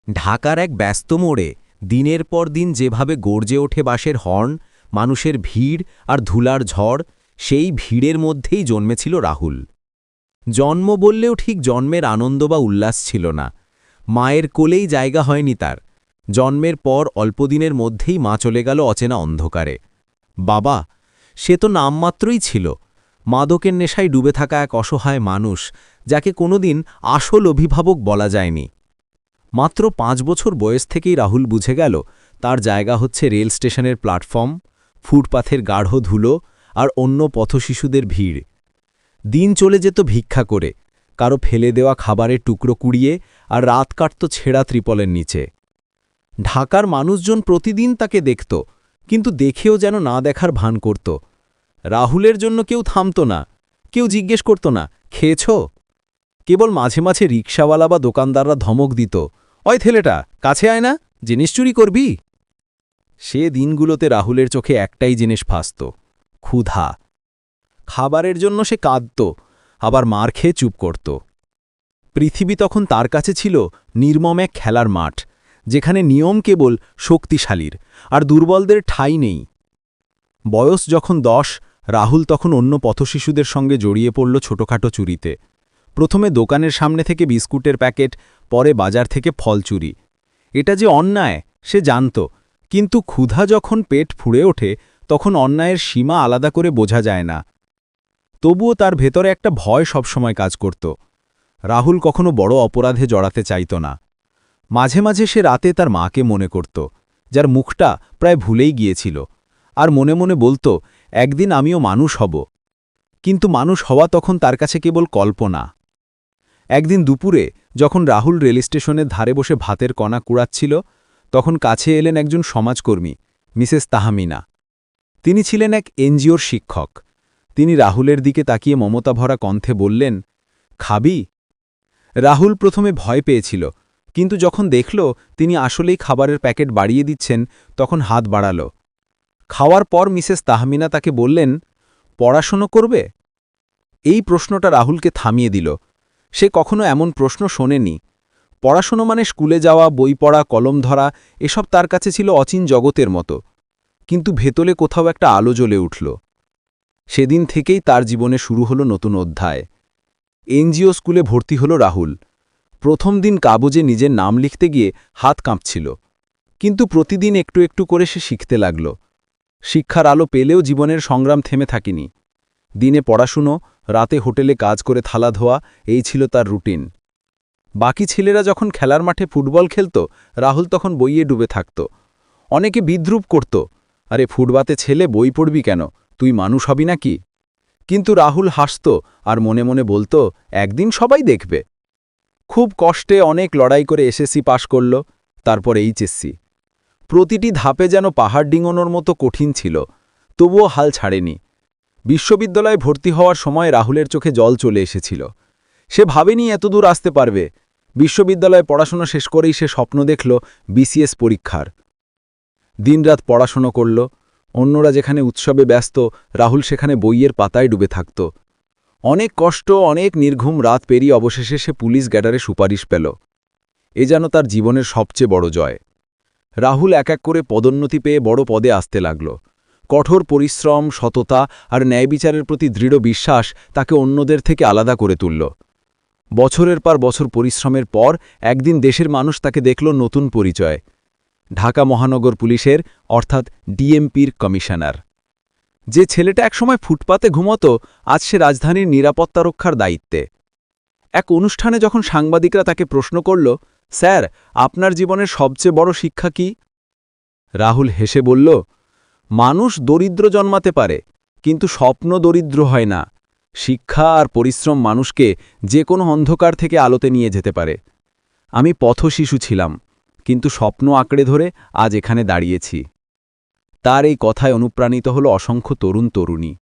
ঢাকার এক ব্যস্ত মোড়ে দিনের পর দিন যেভাবে গর্জে ওঠে বাসের হর্ন, মানুষের ভিড় আর ধুলার ঝড়, সেই ভিড়ের মধ্যেই জন্মেছিল রাহুল। জন্ম বললেও ঠিক জন্মের আনন্দ বা উল্লাস ছিল না। মায়ের কোলেই জায়গা হয়নি তার। জন্মের পর অল্পদিনের মধ্যেই মা চলে গেল অচেনা অন্ধকারে। বাবা, সে তো নামমাত্রই ছিল, মাদকের নেশায় ডুবে থাকা এক অসহায় মানুষ, যাকে কোনোদিন আসল অভিভাবক বলা যায়নি। মাত্র 5 বছর বয়স থেকেই রাহুল বুঝে গেল তার জায়গা হচ্ছে রেল স্টেশনের প্ল্যাটফর্ম, ফুটপাথের গাঢ় ধুলো আর অন্য পথশিশুদের ভিড়। দিন চলে যেত ভিক্ষা করে, কারো ফেলে দেওয়া খাবারের টুকরো কুড়িয়ে, আর রাত কাটত ছেঁড়া ত্রিপলের নিচে। ঢাকার মানুষজন প্রতিদিন তাকে দেখত, কিন্তু দেখেও যেন না দেখার ভান করত। রাহুলের জন্য কেউ থামত না, কেউ জিজ্ঞেস করত না খেয়েছ। কেবল মাঝে মাঝে রিকশাওয়ালা বা দোকানদাররা ধমক দিত, অয় ছেলেটা, কাছে আয় না, জিনিস চুরি করবি। সে দিনগুলোতে রাহুলের চোখে একটাই জিনিস ভাসত, ক্ষুধা। খাবারের জন্য সে কাঁদত, আবার মার খেয়ে চুপ করত। পৃথিবী তখন তার কাছে ছিল নির্মম এক খেলার মাঠ, যেখানে নিয়ম কেবল শক্তিশালীর, আর দুর্বলদের ঠাঁই নেই। বয়স যখন 10, রাহুল তখন অন্য পথশিশুদের সঙ্গে জড়িয়ে পড়ল ছোটখাটো চুরিতে। প্রথমে দোকানের সামনে থেকে বিস্কুটের প্যাকেট, পরে বাজার থেকে ফল চুরি। এটা যে অন্যায় সে জানত, কিন্তু ক্ষুধা যখন পেট ফুঁড়ে ওঠে, তখন অন্যায়ের সীমা আলাদা করে বোঝা যায় না। তবুও তার ভেতরে একটা ভয় সবসময় কাজ করত। রাহুল কখনো বড় অপরাধে জড়াতে চাইত না। মাঝে মাঝে সে রাতে তার মাকে মনে করত, যার মুখটা প্রায় ভুলেই গিয়েছিল, আর মনে মনে বলতো, একদিন আমিও মানুষ হব। কিন্তু মানুষ হওয়া তখন তার কাছে কেবল কল্পনা। একদিন দুপুরে যখন রাহুল রেল স্টেশনের ধারে বসে ভাতের কণা কুড়াচ্ছিল, তখন কাছে এলেন একজন সমাজকর্মী, মিসেস তাহমিনা। তিনি ছিলেন এক এনজিওর শিক্ষক। তিনি রাহুলের দিকে তাকিয়ে মমতাভরা কণ্ঠে বললেন, খাবি? রাহুল প্রথমে ভয় পেয়েছিল, কিন্তু যখন দেখল তিনি আসলেই খাবারের প্যাকেট বাড়িয়ে দিচ্ছেন, তখন হাত বাড়াল। খাওয়ার পর মিসেস তাহমিনা তাকে বললেন, পড়াশোনা করবে? এই প্রশ্নটা রাহুলকে থামিয়ে দিল। সে কখনো এমন প্রশ্ন শোনেনি। পড়াশোনা মানে স্কুলে যাওয়া, বই পড়া, কলম ধরা, এসব তার কাছে ছিল অচিন জগতের মতো। কিন্তু ভেতরে কোথাও একটা আলো জ্বলে উঠল। সেদিন থেকেই তার জীবনে শুরু হলো নতুন অধ্যায়। এনজিও স্কুলে ভর্তি হল রাহুল। প্রথম দিন কাগজে নিজের নাম লিখতে গিয়ে হাত কাঁপছিল, কিন্তু প্রতিদিন একটু একটু করে সে শিখতে লাগল। শিক্ষার আলো পেলেও জীবনের সংগ্রাম থেমে থাকেনি। দিনে পড়াশুনো, রাতে হোটেলে কাজ করে থালা ধোয়া, এই ছিল তার রুটিন। বাকি ছেলেরা যখন খেলার মাঠে ফুটবল খেলত, রাহুল তখন বইয়ে ডুবে থাকত। অনেকে বিদ্রূপ করত, আরে ফুটবাতে ছেলে, বই পড়বি কেন, তুই মানুষ হবি নাকি? কিন্তু রাহুল হাসত আর মনে মনে বলতো, একদিন সবাই দেখবে। খুব কষ্টে অনেক লড়াই করে এসএসসি পাশ করল, তারপর এইচএসসি। প্রতিটি ধাপে যেন পাহাড় ডিঙানোর মতো কঠিন ছিল, তবুও হাল ছাড়েনি। বিশ্ববিদ্যালয়ে ভর্তি হওয়ার সময় রাহুলের চোখে জল চলে এসেছিল। সে ভাবেনি এতদূর আসতে পারবে। বিশ্ববিদ্যালয়ে পড়াশোনা শেষ করেই সে স্বপ্ন দেখল বিসিএস পরীক্ষার। দিনরাত পড়াশোনা করল। অন্যরা যেখানে উৎসবে ব্যস্ত, রাহুল সেখানে বইয়ের পাতায় ডুবে থাকত। অনেক কষ্ট, অনেক নির্ঘুম রাত পেরিয়ে অবশেষে সে পুলিশ ক্যাডারে সুপারিশ পেল। এ যেন তার জীবনের সবচেয়ে বড় জয়। রাহুল এক এক করে পদোন্নতি পেয়ে বড় পদে আসতে লাগল। কঠোর পরিশ্রম, সততা আর ন্যায়বিচারের প্রতি দৃঢ় বিশ্বাস তাকে অন্যদের থেকে আলাদা করে তুলল। বছরের পর বছর পরিশ্রমের পর একদিন দেশের মানুষ তাকে দেখল নতুন পরিচয়, ঢাকা মহানগর পুলিশের, অর্থাৎ ডিএমপির কমিশনার। যে ছেলেটা একসময় ফুটপাতে ঘুমত, আজ সে রাজধানীর নিরাপত্তা রক্ষার দায়িত্বে। এক অনুষ্ঠানে যখন সাংবাদিকরা তাকে প্রশ্ন করল, স্যার, আপনার জীবনের সবচেয়ে বড় শিক্ষা কি? রাহুল হেসে বলল, মানুষ দরিদ্র জন্মাতে পারে, কিন্তু স্বপ্ন দরিদ্র হয় না। শিক্ষা আর পরিশ্রম মানুষকে যে কোনো অন্ধকার থেকে আলোতে নিয়ে যেতে পারে। আমি পথশিশু ছিলাম, কিন্তু স্বপ্ন আঁকড়ে ধরে আজ এখানে দাঁড়িয়েছি। তার এই কথায় অনুপ্রাণিত হল অসংখ্য তরুণ তরুণী।